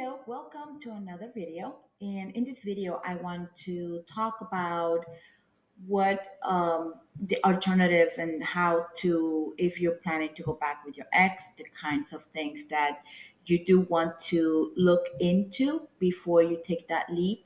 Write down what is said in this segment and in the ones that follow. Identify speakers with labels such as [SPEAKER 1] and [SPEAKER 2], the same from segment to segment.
[SPEAKER 1] Hello, welcome to another video. And in this video, I want to talk about what the alternatives and how to, if you're planning to go back with your ex, the kinds of things that you do want to look into before you take that leap,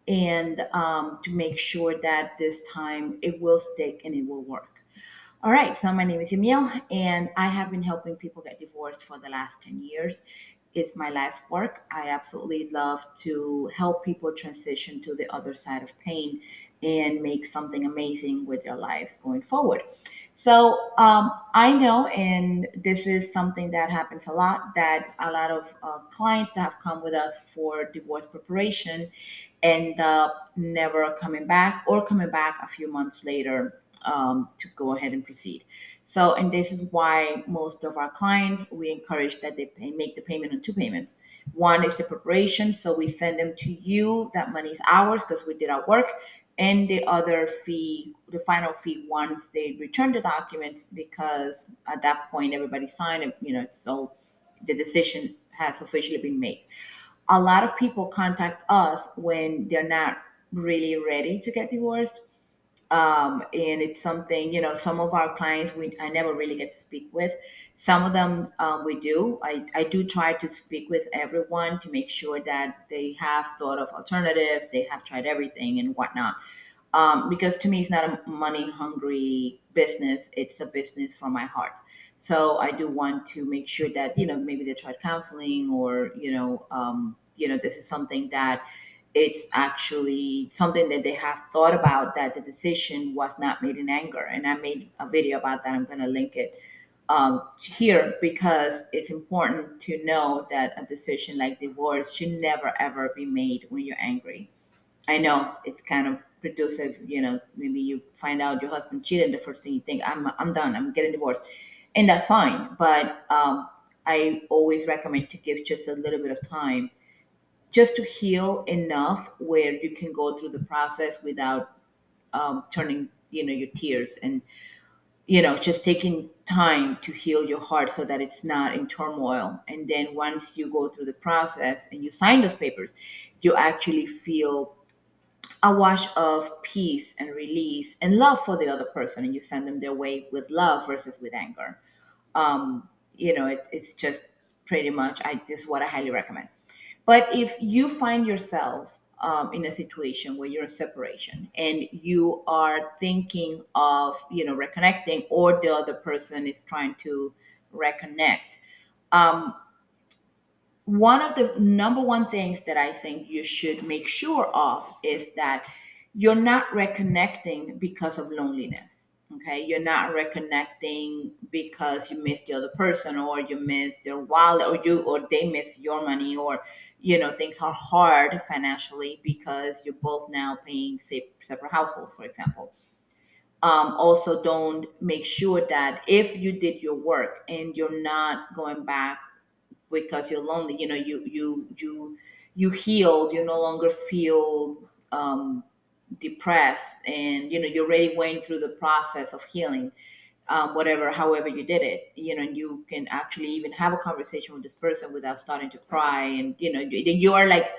[SPEAKER 1] and to make sure that this time it will stick and it will work. All right, so my name is Emil, and I have been helping people get divorced for the last 10 years. It's my life work. I absolutely love to help people transition to the other side of pain and make something amazing with their lives going forward. So I know, and this is something that happens a lot, that a lot of clients that have come with us for divorce preparation end up never coming back or coming back a few months later to go ahead and proceed. So, and this is why most of our clients, we encourage that make the payment on two payments. One is the preparation, so we send them to you. That money is ours because we did our work. And the other fee, the final fee, once they return the documents, because at that point everybody signed it, so the decision has officially been made. A lot of people contact us when they're not really ready to get divorced, and it's something, some of our clients I never really get to speak with. Some of them we do. I do try to speak with everyone to make sure that they have thought of alternatives, they have tried everything and whatnot. Because to me, it's not a money hungry business, it's a business for my heart. So I do want to make sure that, maybe they tried counseling, or this is something that it's actually something that they have thought about, that the decision was not made in anger. And I made a video about that. I'm going to link it here, because it's important to know that a decision like divorce should never ever be made when you're angry. I know it's kind of producive, maybe you find out your husband cheated, and the first thing you think, I'm done, I'm getting divorced. And that's fine. But I always recommend to give just a little bit of time just to heal enough where you can go through the process without turning, your tears, and, just taking time to heal your heart so that it's not in turmoil. And then once you go through the process and you sign those papers, you actually feel a wash of peace and release and love for the other person, and you send them their way with love versus with anger. It's just pretty much, this is what I highly recommend. But if you find yourself in a situation where you're in separation and you are thinking of, reconnecting, or the other person is trying to reconnect, um, one of the number one things that I think you should make sure of is that you're not reconnecting because of loneliness. Okay, you're not reconnecting because you miss the other person, or you miss their wallet, or they miss your money, or things are hard financially because you're both now paying separate households, for example. Also, don't make sure that if you did your work and you're not going back because you're lonely, you healed, you no longer feel depressed, and you already went through the process of healing, whatever, however you did it, and you can actually even have a conversation with this person without starting to cry, and you are like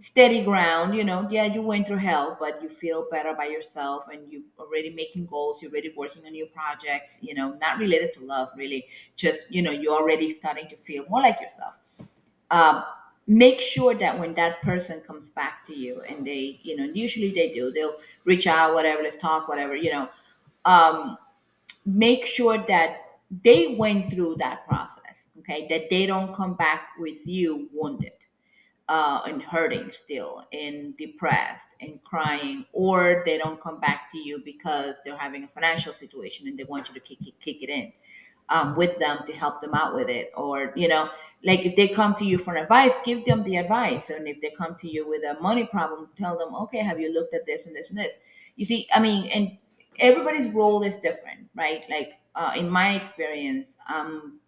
[SPEAKER 1] steady ground. Yeah, you went through hell, but you feel better by yourself, and you already making goals, you're already working on new projects, not related to love really, just you're already starting to feel more like yourself. um, Make sure that when that person comes back to you, and they, usually they do, they'll reach out, whatever, let's talk, whatever, um, make sure that they went through that process, okay, that they don't come back with you wounded, and hurting still, and depressed and crying, or they don't come back to you because they're having a financial situation and they want you to kick it in with them to help them out with it. Or, like if they come to you for advice, give them the advice. And if they come to you with a money problem, tell them, okay, have you looked at this and this and this? You see, I mean, and everybody's role is different, right? Like in my experience, I'm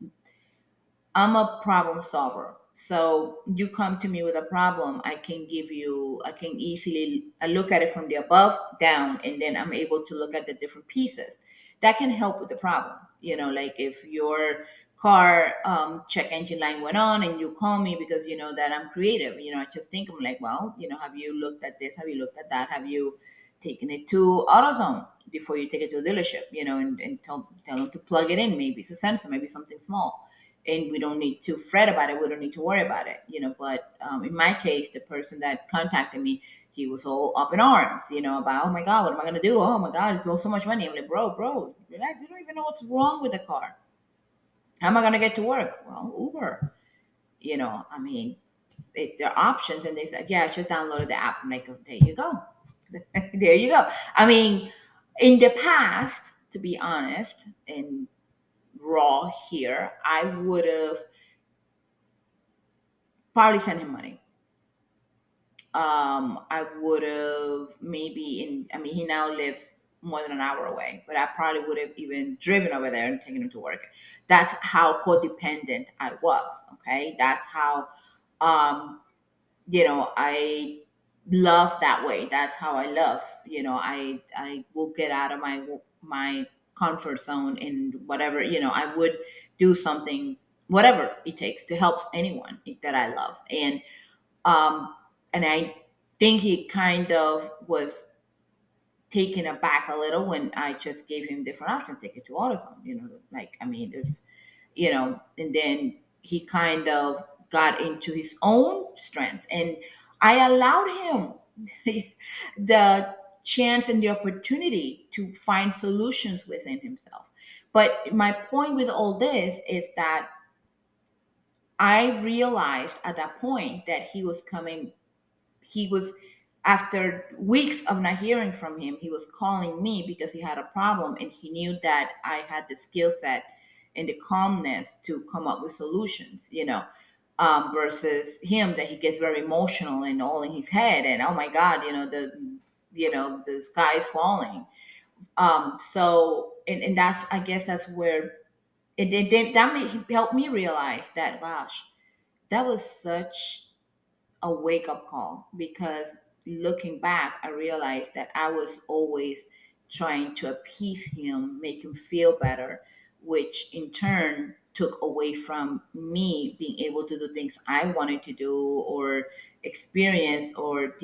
[SPEAKER 1] a problem solver. So you come to me with a problem, I can easily look at it from the above down, and then I'm able to look at the different pieces that can help with the problem. Like if you're car check engine light went on and you call me because you know that I'm creative. I just think I'm like, well, have you looked at this? Have you looked at that? Have you taken it to AutoZone before you take it to a dealership? And tell them to plug it in. Maybe it's a sensor, maybe something small. And we don't need to fret about it. We don't need to worry about it. But in my case, the person that contacted me, he was all up in arms, about, oh my God, what am I going to do? Oh my God, it's so much money. I'm like, bro, relax. You don't even know what's wrong with the car. How am I going to get to work? Well, Uber. I mean, there are options. And they said, yeah, I just downloaded the app. I'm like, oh, there you go. There you go. I mean, in the past, to be honest, and raw here, I would have probably sent him money. I would have maybe I mean, he now lives more than an hour away, but I probably would have even driven over there and taken him to work. That's how codependent I was. Okay. That's how, um, I love that way. That's how I love. I will get out of my comfort zone and whatever. I would do something, whatever it takes to help anyone that I love. Um, and I think he kind of was taken aback a little when I just gave him different options, take it to AutoZone. Like, I mean, and then he kind of got into his own strength, and I allowed him the chance and the opportunity to find solutions within himself. But my point with all this is that I realized at that point that he was, after weeks of not hearing from him, he was calling me because he had a problem, and he knew that I had the skill set and the calmness to come up with solutions, versus him, that he gets very emotional and all in his head, and oh my God, the sky is falling. So, and that's, I guess that's where that helped me realize that, gosh, that was such a wake up call, because looking back, I realized that I was always trying to appease him, make him feel better, which in turn took away from me being able to do things I wanted to do, or experience, or,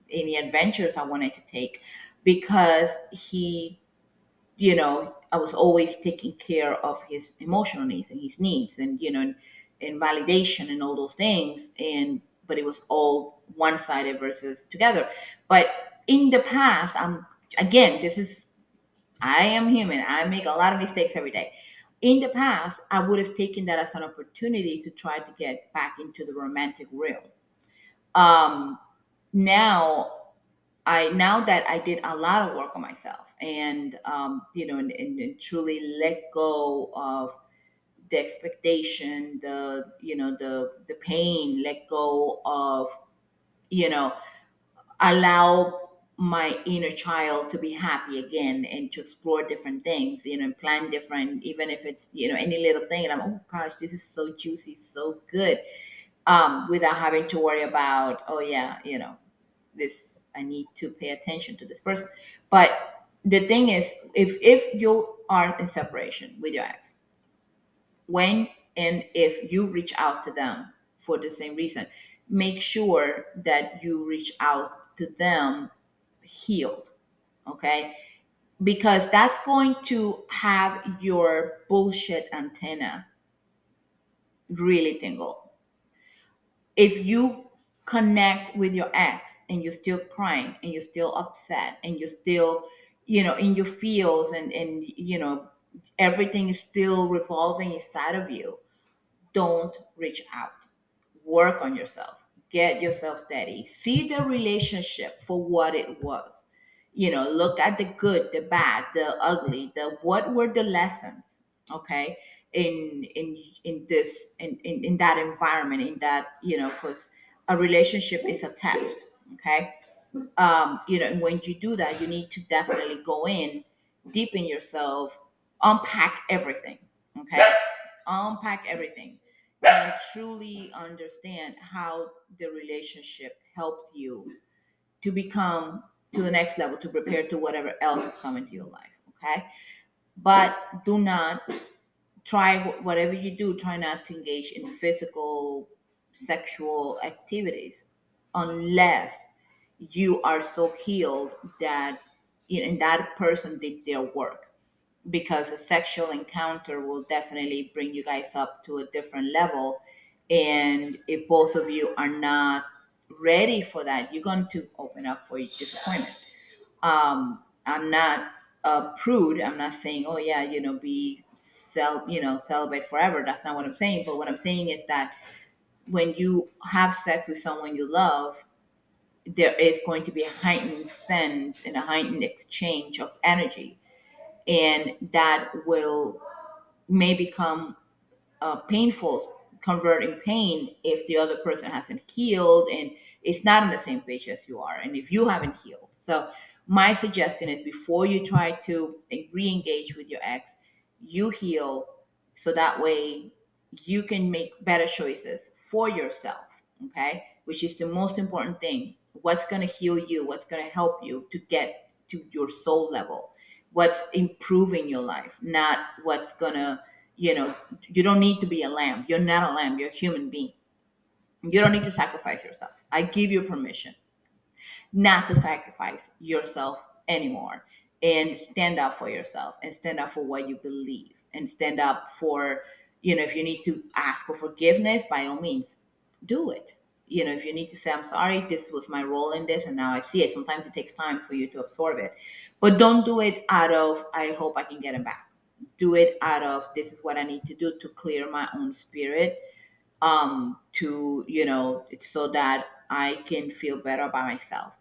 [SPEAKER 1] any adventures I wanted to take, because I was always taking care of his emotional needs and his needs, and and validation and all those things, but it was all one sided versus together. But in the past, again, I am human. I make a lot of mistakes every day. In the past, I would have taken that as an opportunity to try to get back into the romantic realm. Um, now now that I did a lot of work on myself, and and truly let go of the expectation, the pain, let go of, you know allow my inner child to be happy again, and to explore different things, and plan different, even if it's, any little thing, and I'm, oh gosh, this is so juicy, so good, without having to worry about, oh yeah, this, I need to pay attention to this person. But the thing is, if you are in separation with your ex, when and if you reach out to them for the same reason, make sure that you reach out to them healed. Okay, because that's going to have your bullshit antenna really tingle. If you connect with your ex and you're still crying and you're still upset and you're still, in your feels, and everything is still revolving inside of you, don't reach out. Work on yourself. Get yourself steady. See the relationship for what it was. Look at the good, the bad, the ugly, the what were the lessons, okay, in this, in that environment, in that, because a relationship is a test, okay. And when you do that, you need to definitely go in deep in yourself, unpack everything, okay, unpack everything, and truly understand how the relationship helped you to become to the next level, to prepare to whatever else is coming to your life, okay. But do not try whatever you do, try not to engage in physical sexual activities unless you are so healed that and that person did their work, because a sexual encounter will definitely bring you guys up to a different level. And if both of you are not ready for that, you're going to open up for disappointment. I'm not a prude. I'm not saying, oh yeah, be celibate forever. That's not what I'm saying. But what I'm saying is that when you have sex with someone you love, there is going to be a heightened sense and a heightened exchange of energy, and that will may become painful, converting pain if the other person hasn't healed and is not on the same page as you are, and if you haven't healed. So my suggestion is, before you try to re-engage with your ex, you heal, so that way you can make better choices for yourself. Okay, which is the most important thing. What's going to heal you, what's going to help you to get to your soul level, what's improving your life, not what's going to, you don't need to be a lamb. You're not a lamb. You're a human being. You don't need to sacrifice yourself. I give you permission not to sacrifice yourself anymore, and stand up for yourself, and stand up for what you believe, and stand up for, if you need to ask for forgiveness, by all means, do it. If you need to say, I'm sorry, this was my role in this, and now I see it. Sometimes it takes time for you to absorb it, but don't do it out of, I hope I can get him back. Do it out of, this is what I need to do to clear my own spirit, to, it's so that I can feel better about myself.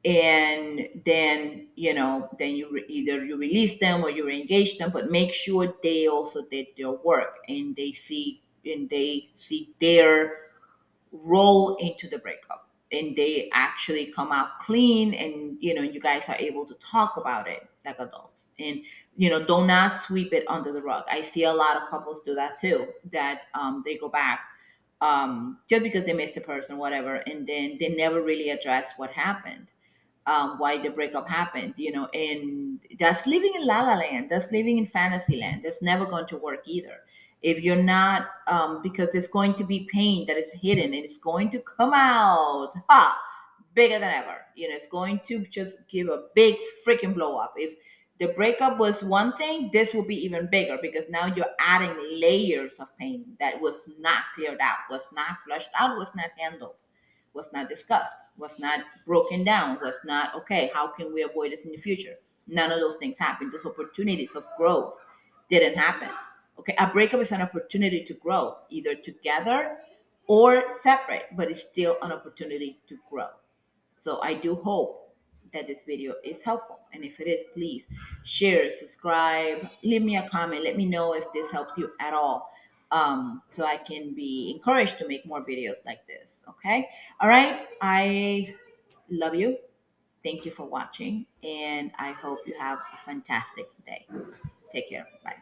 [SPEAKER 1] And then, then either you release them or you engage them, but make sure they also did their work, and they see their role into the breakup, and they actually come out clean, and you guys are able to talk about it like adults, and do not sweep it under the rug. I see a lot of couples do that too, that they go back, just because they missed a person, whatever, and then they never really address what happened, why the breakup happened, and that's living in la la land. That's living in fantasy land. That's never going to work either. If you're not, because there's going to be pain that is hidden, and it's going to come out, bigger than ever. It's going to just give a big freaking blow up. If the breakup was one thing, this will be even bigger, because now you're adding layers of pain that was not cleared out, was not flushed out, was not handled, was not discussed, was not broken down, was not, okay, how can we avoid this in the future? None of those things happened. Those opportunities of growth didn't happen. Okay, a breakup is an opportunity to grow, either together or separate, but it's still an opportunity to grow. So I do hope that this video is helpful. And if it is, please share, subscribe, leave me a comment. Let me know if this helped you at all, so I can be encouraged to make more videos like this. Okay. All right. I love you. Thank you for watching. And I hope you have a fantastic day. Take care. Bye.